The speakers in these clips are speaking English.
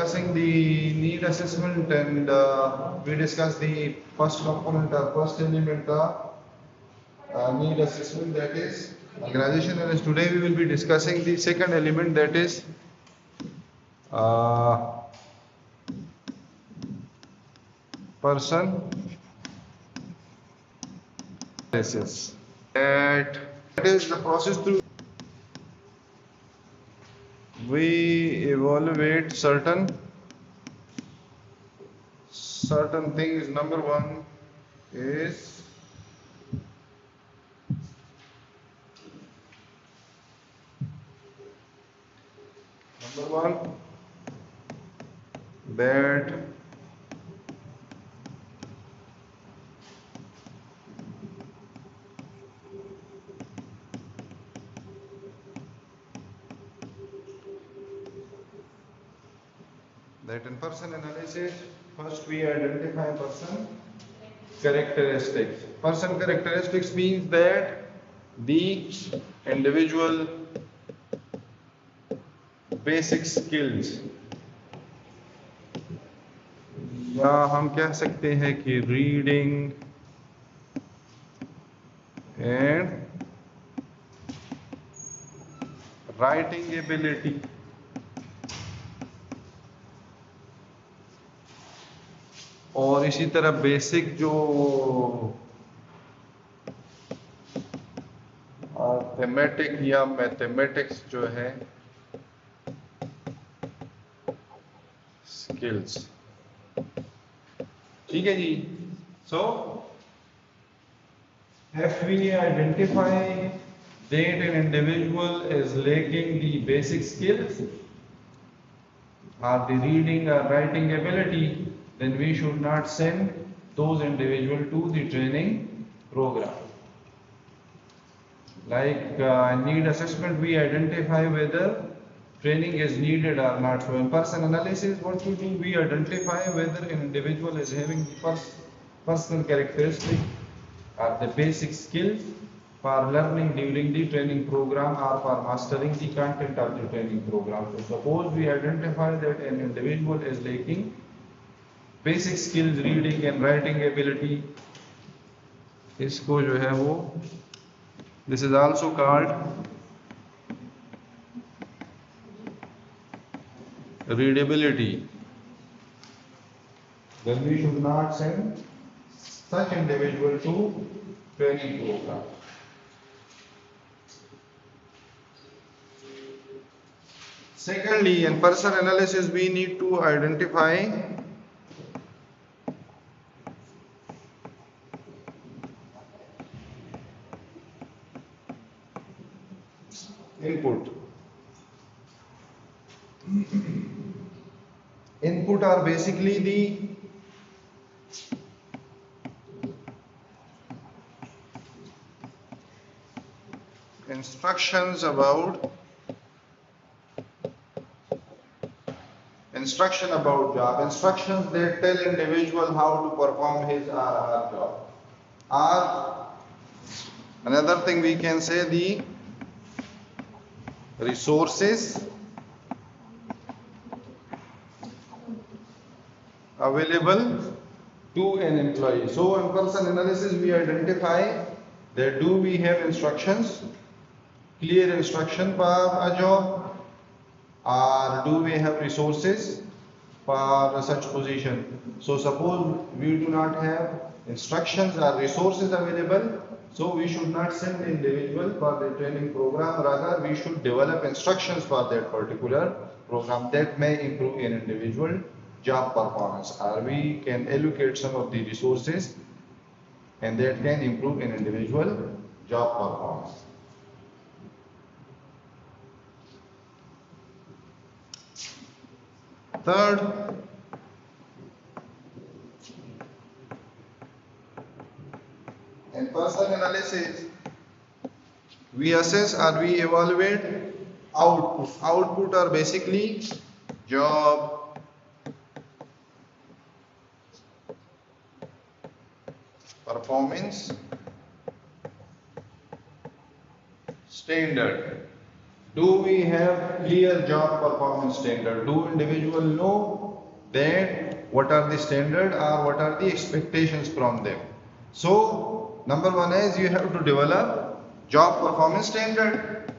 Discussing the need assessment and we discussed the first component or first element of need assessment, that is organization, and today we will be discussing the second element, that is uh, person analysis. That is the process through we evaluate certain things. Number one is number one that in person analysis, first we identify person characteristics. Person characteristics means that the individual basic skills, या हम कह सकते हैं कि reading and writing ability, और इसी तरह basic जो थेमेटिक या मैथमेटिक्स जो है स्किल्स। ठीक है जी। सो if we identify that an individual is lacking the basic skills or the reading or writing ability, then we should not send those individuals to the training program. Like need assessment, we identify whether training is needed or not. So in person analysis, what we do, we identify whether an individual is having the personal characteristic or the basic skills for learning during the training program or for mastering the content of the training program. So suppose we identify that an individual is lacking basic skills, reading and writing ability, इसको जो है वो, this is also called readability, then we should not send such individual to training program. Secondly, in person analysis, we need to identify input. Input are basically the instructions about job, instructions that tell individual how to perform his or her job. Or another thing we can say, the resources available to an employee. So in person analysis, we identify that do we have instructions, clear instruction for a job, or do we have resources for such position. So suppose we do not have instructions or resources available, so we should not send the individual for the training program, rather we should develop instructions for that particular program that may improve an individual job performance, or we can allocate some of the resources and that can improve an individual job performance. Third, in person analysis, we assess or we evaluate output. Output are basically job, performance, standard. Do we have clear job performance standard? Do individual know that what are the standard or what are the expectations from them? So number one is you have to develop job performance standard.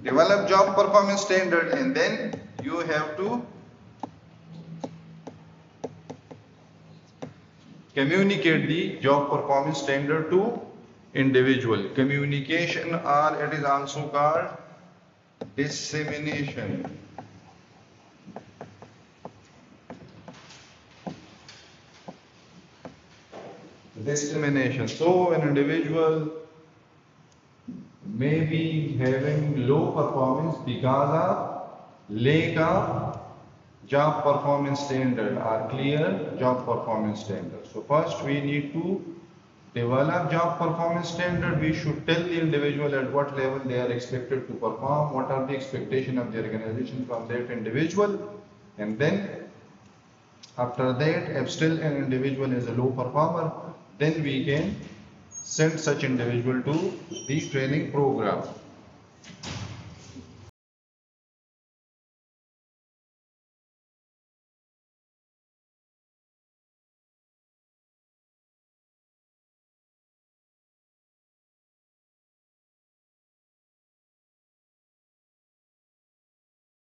Develop job performance standard, and then you have to communicate the job performance standard to individual. Communication, or it is also called dissemination. Dissemination. So an individual may be having low performance because of lack of job performance standard or clear job performance standard. So first we need to develop job performance standard. We should tell the individual at what level they are expected to perform, what are the expectations of the organization from that individual, and then after that, if still an individual is a low performer, then we can send such individual to the training program.